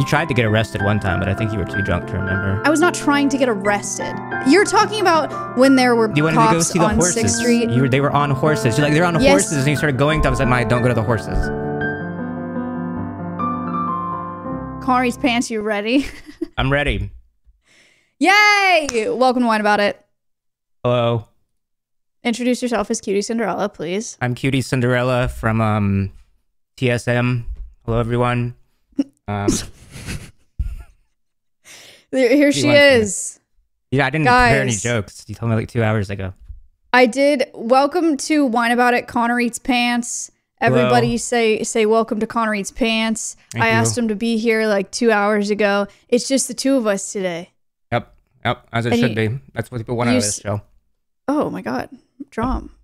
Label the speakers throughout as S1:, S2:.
S1: You tried to get arrested one time, but I think you were too drunk to remember.
S2: I was not trying to get arrested. You're talking about when there were
S1: you wanted to go
S2: cops
S1: see the
S2: on
S1: horses.
S2: 6th Street.
S1: They were on horses. You're like, they're on horses, and you started going to them. I was like, Maya, don't go to the horses.
S2: ConnorEatsPants, you ready?
S1: I'm ready.
S2: Yay! Welcome to Wine About It.
S1: Hello.
S2: Introduce yourself as Cutie Cinderella, please.
S1: I'm Cutie Cinderella from TSM. Hello, everyone.
S2: Here she is.
S1: Yeah, I didn't prepare any jokes. You told me like 2 hours ago.
S2: I did. Welcome to Wine About It. Connor Eats Pants. Everybody say welcome to Connor Eats Pants. I asked him to be here like 2 hours ago. It's just the two of us today.
S1: Yep, as it should be. That's what people want out of this show.
S2: Oh my God, drum.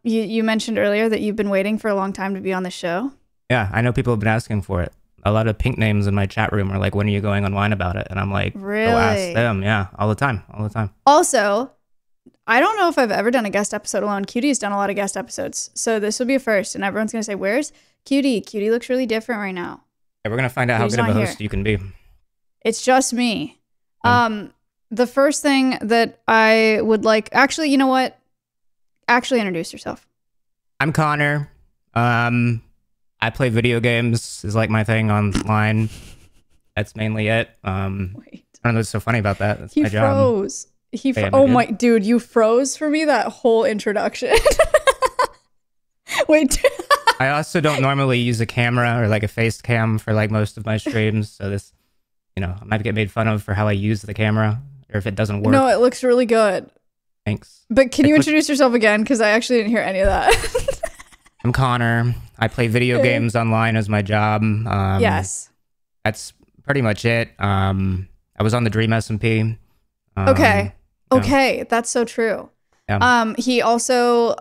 S2: You mentioned earlier that you've been waiting for a long time to be on the show. Yeah,
S1: I know people have been asking for it. A lot of pink names in my chat room are like, when are you going on Wine About It? And I'm like,
S2: really?
S1: Go ask them. Yeah, all the time.
S2: Also, I don't know if I've ever done a guest episode alone. Cutie's done a lot of guest episodes. So this will be a first. And everyone's going to say, where's Cutie? Cutie looks really different right now.
S1: Yeah, we're going to find out how good of a host you can be.
S2: It's just me. The first thing that I would like, actually, you know what? Actually introduce yourself.
S1: I'm Connor. I play video games is like my thing online. That's mainly it. Wait. I don't know what's so funny about that. That's my job.
S2: Froze. Oh my, dude, you froze for me that whole introduction. Wait.
S1: I also don't normally use a camera or like a face cam for like most of my streams. So this, I might get made fun of for how I use the camera or if it doesn't work.
S2: No, it looks really good.
S1: Thanks.
S2: But can you introduce yourself again? Because I actually didn't hear any of that.
S1: I'm Connor. I play video games online as my job.
S2: Yes.
S1: That's pretty much it. I was on the Dream SMP.
S2: Okay. Okay. That's so true. Yeah. He also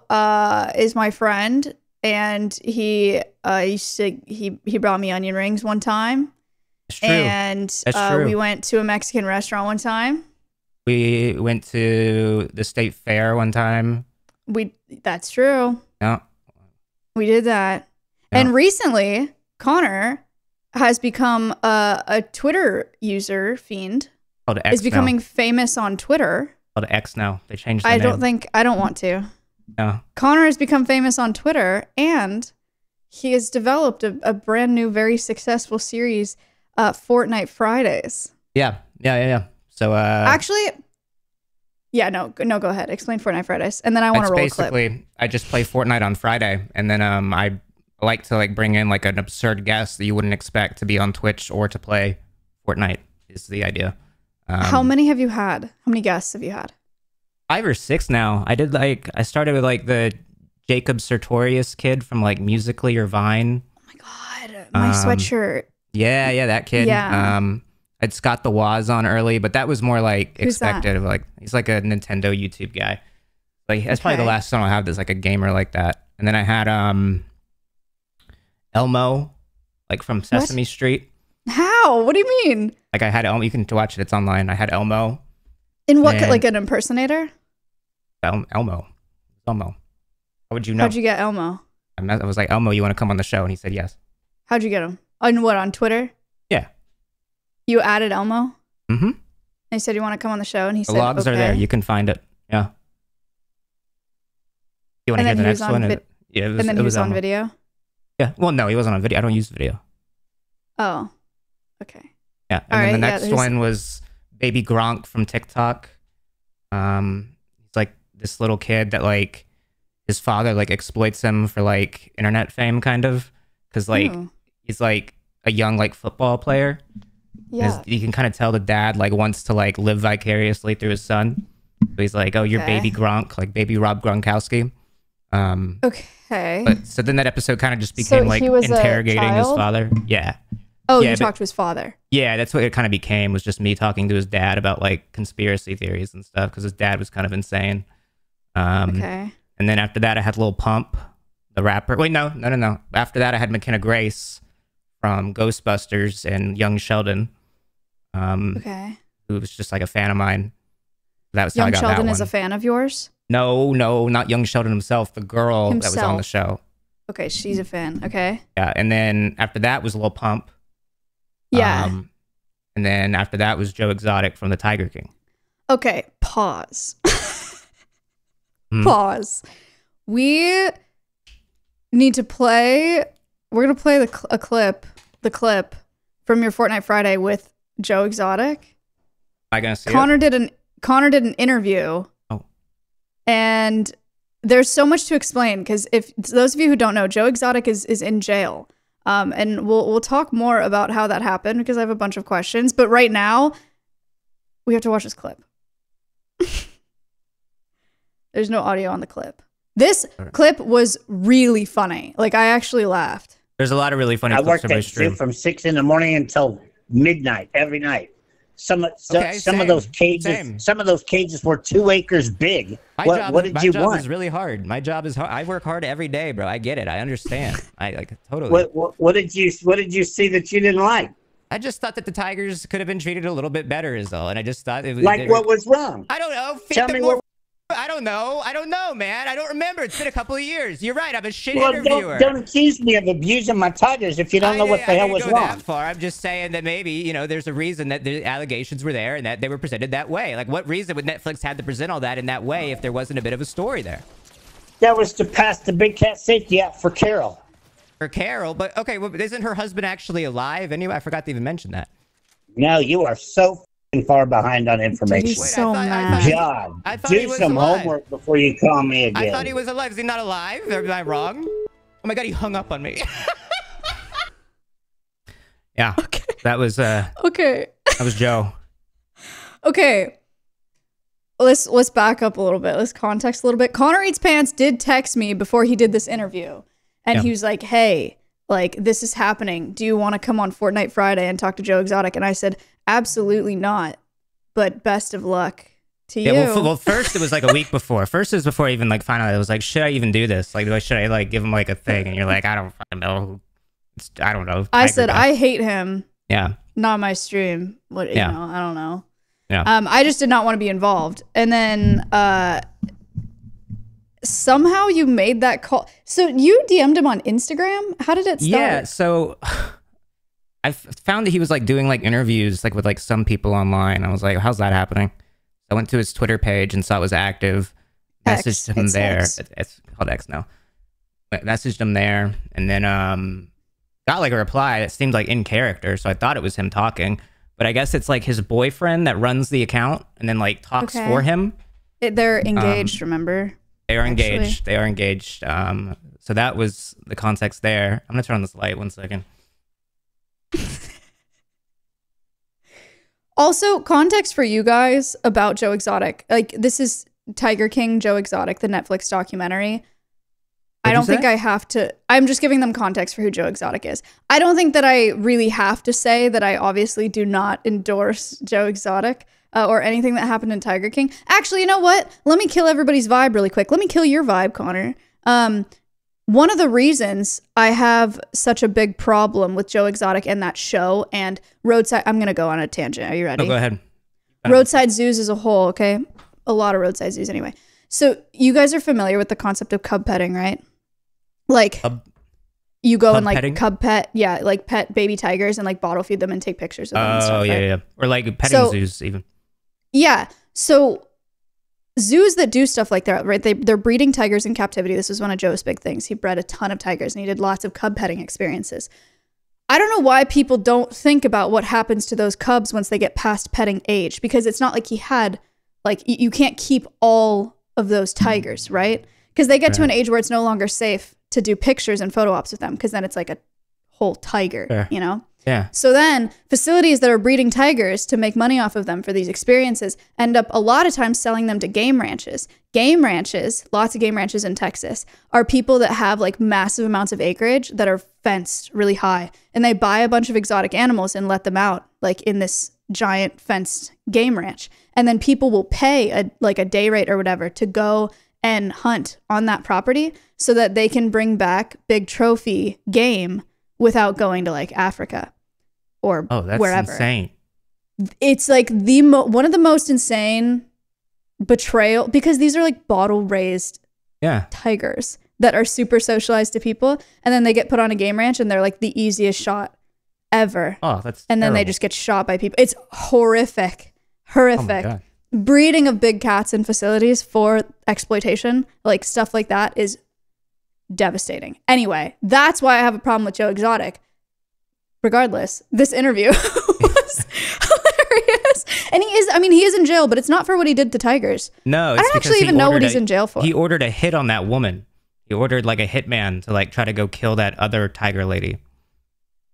S2: is my friend, and he brought me onion rings one time.
S1: It's true.
S2: And
S1: That's true.
S2: We went to a Mexican restaurant one time.
S1: We went to the state fair one time.
S2: That's true.
S1: Yeah.
S2: We did that. Yeah. And recently, Connor has become a Twitter user fiend.
S1: Called X.
S2: Is becoming famous on Twitter.
S1: Called X now. They changed the name.
S2: I don't want to.
S1: No.
S2: Connor has become famous on Twitter, and he has developed a brand new, very successful series, Fortnite Fridays.
S1: Yeah. So
S2: actually, yeah, no, go ahead. Explain Fortnite Fridays, and then I want to roll a clip.
S1: Basically, I just play Fortnite on Friday, and then I like to bring in like an absurd guest that you wouldn't expect to be on Twitch or to play Fortnite. Is the idea.
S2: How many have you had? How many guests have you had?
S1: 5 or 6 now. I started with like the Jacob Sartorius kid from like Musical.ly or Vine.
S2: Oh my God, my sweatshirt.
S1: Yeah, that kid.
S2: Yeah.
S1: I had Scott the Waz on early, but that was more like
S2: Who's
S1: expected.
S2: That?
S1: Like he's like a Nintendo YouTube guy. Like that's probably the last one I'll have that's like a gamer like that. And then I had Elmo, like from Sesame Street.
S2: How? What do you mean?
S1: Like I had Elmo. You can watch it. It's online. I had Elmo.
S2: In what? Like an impersonator?
S1: Elmo. How would you know?
S2: How'd you get Elmo?
S1: I was like, Elmo, you want to come on the show? And he said yes.
S2: How'd you get him? On what? On Twitter?
S1: Yeah.
S2: You added Elmo?
S1: Mm-hmm.
S2: And he said, you want to come on the show? And he said,
S1: the logs are there. You can find it. Yeah. You want to hear the next one? Yeah.
S2: And then he was on video?
S1: Yeah. Well, no, he wasn't on video. I don't use video.
S2: Oh. Okay.
S1: Yeah. And then the next one was Baby Gronk from TikTok. He's like this little kid that like his father like exploits him for like internet fame kind of. Cause like he's like a young like football player. Yeah. You can kind of tell the dad like wants to like live vicariously through his son. So he's like, oh, you're Baby Gronk, like Baby Rob Gronkowski.
S2: Okay.
S1: But so then that episode kind of just became like interrogating his father. Yeah.
S2: Oh, yeah, you talked to his father.
S1: Yeah, that's what it kind of became, was just me talking to his dad about like conspiracy theories and stuff, because his dad was kind of insane. Okay. And then after that, I had Lil Pump, the rapper. Wait, no. After that, I had McKenna Grace from Ghostbusters and Young Sheldon.
S2: Okay.
S1: Who was just like a fan of mine. That was how I got that one.
S2: Young Sheldon is a fan of yours?
S1: No, not Young Sheldon himself. The girl that was on the show.
S2: Okay, she's a fan. Okay.
S1: Yeah, and then after that was Lil Pump.
S2: Yeah.
S1: And then after that was Joe Exotic from the Tiger King.
S2: Okay, pause. Pause. We need to play. We're gonna play the clip from your Fortnite Friday with Joe Exotic.
S1: Am I gonna see
S2: Connor
S1: it?
S2: Connor did an interview.
S1: Oh.
S2: And there's so much to explain because if those of you who don't know, Joe Exotic is in jail. And we'll talk more about how that happened because I have a bunch of questions. But right now, we have to watch this clip. There's no audio on the clip. This clip was really funny. Like, I actually laughed.
S1: There's a lot of really funny clips on my stream.
S3: From 6 in the morning until midnight every night. Some of those cages were 2 acres big. What did you want?
S1: My job is really hard. My job is hard. I work hard every day, bro. I get it. I understand. I like totally.
S3: What did you see that you didn't like?
S1: I just thought that the Tigers could have been treated a little bit better, is all. And I just thought it was
S3: what was wrong?
S1: I don't know.
S3: Tell me what.
S1: I don't know, man. I don't remember. It's been a couple of years. You're right. I'm a shit interviewer.
S3: Don't accuse me of abusing my Tigers if you don't know what the hell was wrong.
S1: That far. I'm just saying that maybe, there's a reason that the allegations were there and that they were presented that way. Like, what reason would Netflix have to present all that in that way if there wasn't a bit of a story there?
S3: That was to pass the Big Cat Safety Act for Carol.
S1: For Carol? But, okay, well, isn't her husband actually alive anyway? I forgot to even mention that.
S3: No, you are so far behind on information.
S2: He's so mad.
S3: God, do some homework before you call me again.
S1: I thought he was alive. Is he not alive? Am I wrong? Oh my God, he hung up on me. Yeah, okay. That was
S2: okay.
S1: That was Joe.
S2: Okay, let's back up a little bit. Let's context a little bit. ConnorEatsPants did text me before he did this interview, and he was like, "Hey, like, this is happening. Do you want to come on Fortnite Friday and talk to Joe Exotic?" And I said, absolutely not. But best of luck to you.
S1: Well, first it was like a week before. First it was before I even found out. I was like, should I even do this? Like, should I give him like a thing? And you're like, I don't fucking know. I don't know.
S2: I said, I hate him.
S1: Yeah.
S2: Not my stream. What? You know, I don't know.
S1: Yeah.
S2: I just did not want to be involved. And then somehow you made that call. So you DM'd him on Instagram? How did it start?
S1: Yeah, so I found that he was doing interviews with some people online. I was like, how's that happening? I went to his Twitter page and saw it was active. Messaged him there. It's called X now. Messaged him there and then got a reply that seemed in character. So I thought it was him talking. But I guess it's his boyfriend that runs the account and then talks for him.
S2: They're engaged, remember?
S1: They are engaged. They are engaged. So that was the context there. I'm going to turn on this light 1 second.
S2: Also, context for you guys about Joe Exotic. This is Tiger King, Joe Exotic, the Netflix documentary. I don't think I have to. I'm just giving them context for who Joe Exotic is. I don't think that I really have to say that I obviously do not endorse Joe Exotic or anything that happened in Tiger King. Actually, you know what? Let me kill everybody's vibe really quick. Let me kill your vibe, Connor. One of the reasons I have such a big problem with Joe Exotic and that show and Roadside... I'm going to go on a tangent. Are you ready?
S1: Oh, go ahead.
S2: Roadside zoos as a whole, okay? A lot of roadside zoos anyway. So you guys are familiar with the concept of cub petting, right? You go and
S1: petting?
S2: Cub pet, pet baby tigers and bottle feed them and take pictures of them and stuff,
S1: yeah,
S2: right?
S1: yeah. Or petting zoos even.
S2: Yeah. So zoos that do stuff like that, right? They're breeding tigers in captivity. This was one of Joe's big things. He bred a ton of tigers and he did lots of cub petting experiences. I don't know why people don't think about what happens to those cubs once they get past petting age, because it's not like he had, you can't keep all of those tigers, right? Because they get to an age where it's no longer safe to do pictures and photo ops with them, because then it's like a whole tiger, you know?
S1: Yeah.
S2: So then facilities that are breeding tigers to make money off of them for these experiences end up a lot of times selling them to game ranches. Game ranches, lots of game ranches in Texas, are people that have massive amounts of acreage that are fenced really high. And they buy a bunch of exotic animals and let them out in this giant fenced game ranch. And then people will pay a day rate or whatever to go and hunt on that property so that they can bring back big trophy game without going to Africa or
S1: that's
S2: wherever.
S1: Insane.
S2: It's one of the most insane betrayal, because these are bottle raised tigers that are super socialized to people, and then they get put on a game ranch and they're the easiest shot ever.
S1: Oh, that's
S2: And then
S1: terrible.
S2: they just get shot by people. It's horrific. Horrific.
S1: Oh my God.
S2: Breeding of big cats in facilities for exploitation, like stuff like that, is devastating. Anyway, that's why I have a problem with Joe Exotic. Regardless, this interview was hilarious. And he is in jail, but it's not for what he did to tigers.
S1: No, it's
S2: I don't actually even know what he's in jail for.
S1: He ordered a hit on that woman. He ordered like a hitman to like try to go kill that other tiger lady.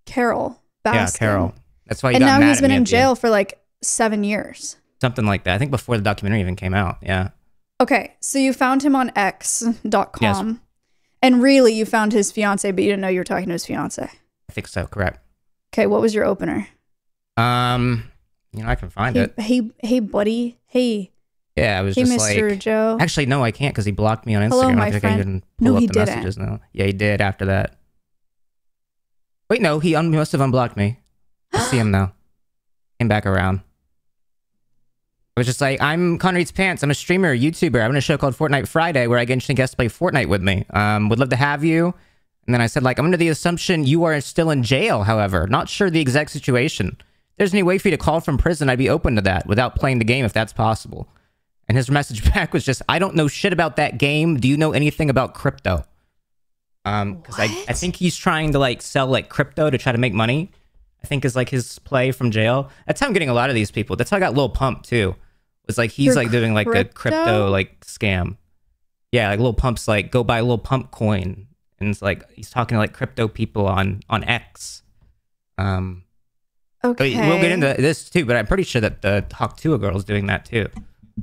S2: Carol Baskin.
S1: Yeah, Carol. That's why he
S2: and
S1: got
S2: now
S1: mad
S2: he's
S1: at
S2: been
S1: me
S2: in
S1: at the
S2: jail
S1: end.
S2: for like 7 years.
S1: Something like that. I think before the documentary even came out. Yeah.
S2: Okay, so you found him on X.com.
S1: Yes.
S2: And really, you found his fiance, but you didn't know you were talking to his fiance.
S1: I think so. Correct.
S2: Okay, what was your opener?
S1: I can find it.
S2: Hey, buddy. Hey.
S1: Yeah, I was
S2: Hey,
S1: just
S2: Mr.
S1: like,
S2: Joe.
S1: actually, no, I can't because he blocked me on Instagram.
S2: Hello, my
S1: I think
S2: friend.
S1: I can pull
S2: No,
S1: up
S2: he
S1: the
S2: didn't.
S1: messages now. Yeah, he did after that. Wait, no, he must have unblocked me. I see him now. Came back around. I was just like, I'm ConnorEatsPants. I'm a streamer, YouTuber. I'm in a show called Fortnite Friday where I get interesting guests to play Fortnite with me. Would love to have you. And then I said, like, I'm under the assumption you are still in jail, however. Not sure the exact situation. If there's any way for you to call from prison, I'd be open to that without playing the game if that's possible. And his message back was just, I don't know shit about that game. Do you know anything about crypto? Because I think he's trying to like sell like crypto to try to make money. I think is like his play from jail. That's how I'm getting a lot of these people. That's how I got Lil Pump too. Was like he's like doing like a crypto like scam. Yeah, like Lil Pump's like go buy Lil Pump coin, and it's like he's talking to like crypto people on X.
S2: Okay.
S1: We'll get into this too, but I'm pretty sure that the Tuah Girl is doing that too.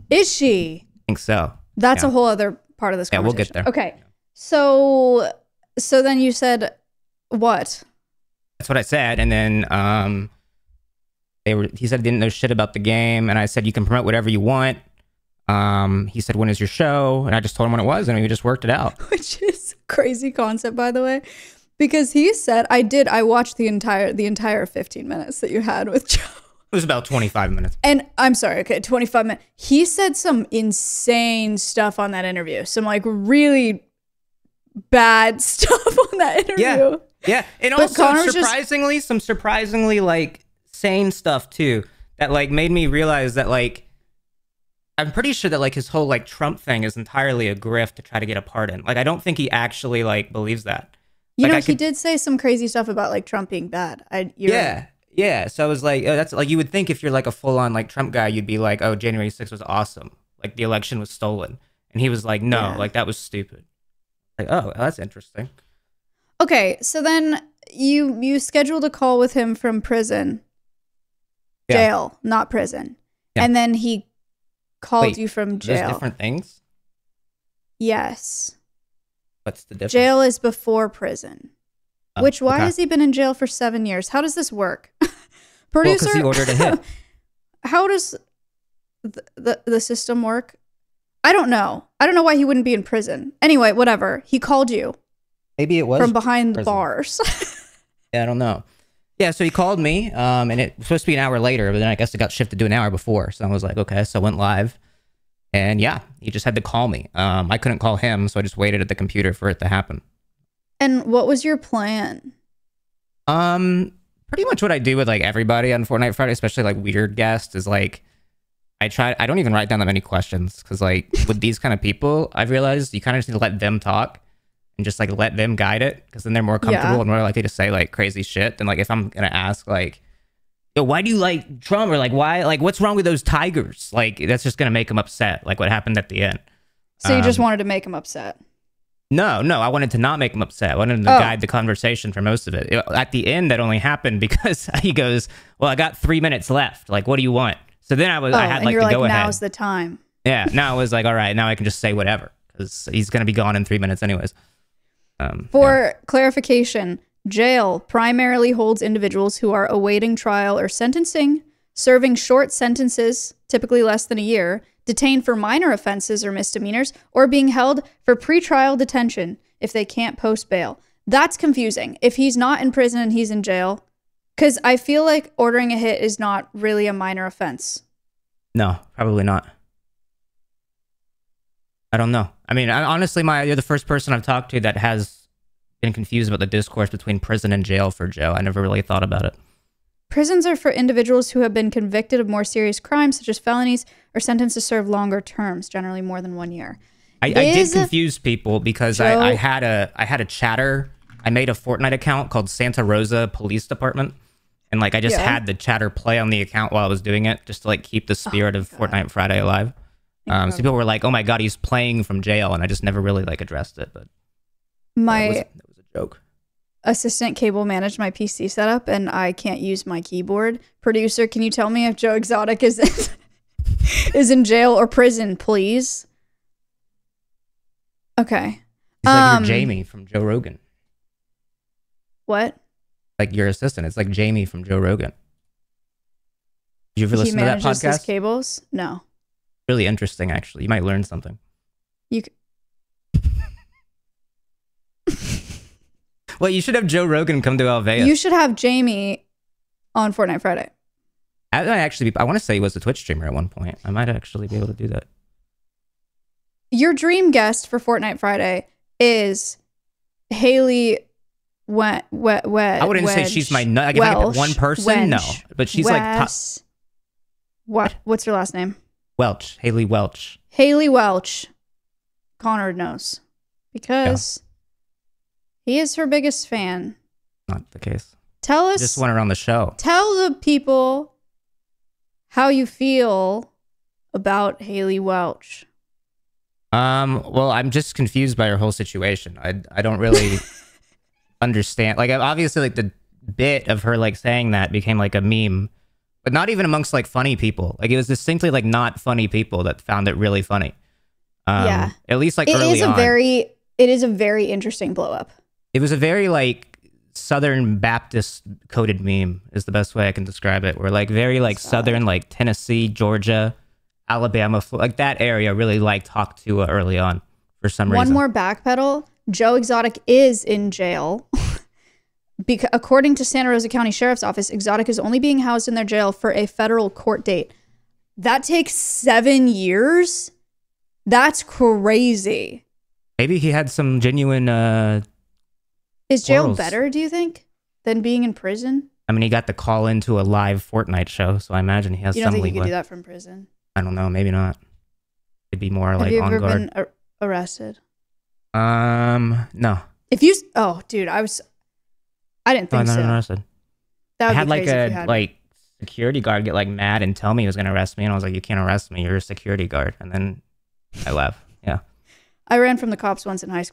S2: Is she?
S1: I think so.
S2: That's a whole other part of this conversation.
S1: Yeah, we'll get there.
S2: Okay. So then you said what?
S1: That's what I said, and then he said he didn't know shit about the game, and I said you can promote whatever you want. He said, when is your show? And I just told him when it was, and we just worked it out.
S2: Which is a crazy concept, by the way, because he said I watched the entire 15 minutes that you had with Joe.
S1: It was about 25 minutes.
S2: And I'm sorry, okay, 25 minutes. He said some insane stuff on that interview. Some like really bad stuff on that interview.
S1: Yeah. And
S2: But
S1: also some surprisingly like sane stuff too. That like made me realize that like I'm pretty sure that like his whole like Trump thing is entirely a grift to try to get a pardon. Like I don't think he actually like believes that.
S2: You
S1: like,
S2: know, he did say some crazy stuff about like Trump being bad.
S1: Yeah. So I was like, oh, that's like, you would think if you're like a full on like Trump guy, you'd be like, oh, January 6th was awesome. Like the election was stolen. And he was like, no, like that was stupid. Like, oh, that's interesting.
S2: Okay. So then you scheduled a call with him from prison, jail, not prison. Yeah. And then he called you from jail.
S1: There's different things?
S2: Yes.
S1: What's the difference?
S2: Jail is before prison. Why has he been in jail for 7 years? How does this work? Producer,
S1: because he ordered a hit.
S2: How does the system work? I don't know. I don't know why he wouldn't be in prison. Anyway, whatever. He called you.
S1: Maybe it was
S2: from behind
S1: prison.
S2: The bars.
S1: Yeah, I don't know. Yeah, so he called me, and it was supposed to be an hour later, but then I guess it got shifted to an hour before. So I was like, okay, so I went live. And yeah, he just had to call me. I couldn't call him, so I just waited at the computer for it to happen.
S2: And what was your plan?
S1: Pretty much what I do with like everybody on Fortnite Friday, especially like weird guests, is like I don't even write down that many questions because like with these kind of people, I've realized you kind of just need to let them talk and just like let them guide it because then they're more comfortable and more likely to say like crazy shit than like if I'm gonna ask like, yo, why do you like Trump, or like why, like what's wrong with those tigers? Like that's just gonna make them upset, like what happened at the end.
S2: So you just wanted to make him upset?
S1: No, I wanted to not make him upset. I wanted him to guide the conversation for most of it. At the end, that only happened because he goes, well, I got 3 minutes left. Like, what do you want? So then I had like to go ahead.
S2: Now's the time.
S1: Yeah, now I was like, all right, now I can just say whatever because he's going to be gone in 3 minutes anyways.
S2: For clarification, jail primarily holds individuals who are awaiting trial or sentencing, serving short sentences, typically less than a year, detained for minor offenses or misdemeanors, or being held for pretrial detention if they can't post bail. That's confusing. If he's not in prison and he's in jail, because I feel like ordering a hit is not really a minor offense.
S1: No, probably not. I don't know. I mean, honestly, you're the first person I've talked to that has been confused about the discourse between prison and jail for Joe. I never really thought about it.
S2: Prisons are for individuals who have been convicted of more serious crimes, such as felonies, or sentenced to serve longer terms, generally more than 1 year.
S1: I did confuse people because I had a chatter. I made a Fortnite account called Santa Rosa Police Department. And like I just had the chatter play on the account while I was doing it, just to like keep the spirit of Fortnite Friday alive. So people were like, "Oh my god, he's playing from jail," and I just never really like addressed it. But that was a joke.
S2: Assistant cable managed my PC setup, and I can't use my keyboard. Producer, can you tell me if Joe Exotic is is in jail or prison, please? Okay.
S1: He's like your Jamie from Joe Rogan.
S2: What?
S1: Like your assistant. It's like Jamie from Joe Rogan. Did you ever listen to that podcast?
S2: His cables? No.
S1: Really interesting, actually. You might learn something. Well, you should have Joe Rogan come to Alvea.
S2: You should have Jamie on Fortnite Friday.
S1: I want to say he was a Twitch streamer at one point. I might actually be able to do that.
S2: Your dream guest for Fortnite Friday is Haliey Welch.
S1: I wouldn't say she's my nut. Like, if I could pick one person, no. But she's like top.
S2: What's her last name?
S1: Welch. Haliey Welch.
S2: Haliey Welch. Connor knows. Because he is her biggest fan.
S1: Not the case.
S2: Tell us.
S1: Just want her on the show.
S2: Tell the people how you feel about Haliey Welch.
S1: Well, I'm just confused by her whole situation. I don't really understand. Like, obviously, like the bit of her like saying that became like a meme, but not even amongst like funny people. Like, it was distinctly like not funny people that found it really funny. At least like early on.
S2: It is a very interesting blow up.
S1: It was a very like Southern Baptist coded meme is the best way I can describe it. We're like very like Southern, like Tennessee, Georgia, Alabama, like that area really liked Hawk Tuah early on for some reason.
S2: One more backpedal. Joe Exotic is in jail. Because according to Santa Rosa County Sheriff's Office, Exotic is only being housed in their jail for a federal court date. That takes 7 years? That's crazy.
S1: Maybe he had some genuine
S2: Is jail better, do you think, than being in prison?
S1: I mean, he got the call into a live Fortnite show, so I imagine he has some leeway.
S2: You don't think he could do that from prison?
S1: I don't know. Maybe not. It'd be more like on guard.
S2: Have you ever been arrested?
S1: No.
S2: If you... Oh, dude, I didn't think so.
S1: I'm not arrested.
S2: That would
S1: I had
S2: be crazy
S1: like security guard get like mad and tell me he was going to arrest me, and I was like, you can't arrest me. You're a security guard. And then I left. Yeah.
S2: I ran from the cops once in high school.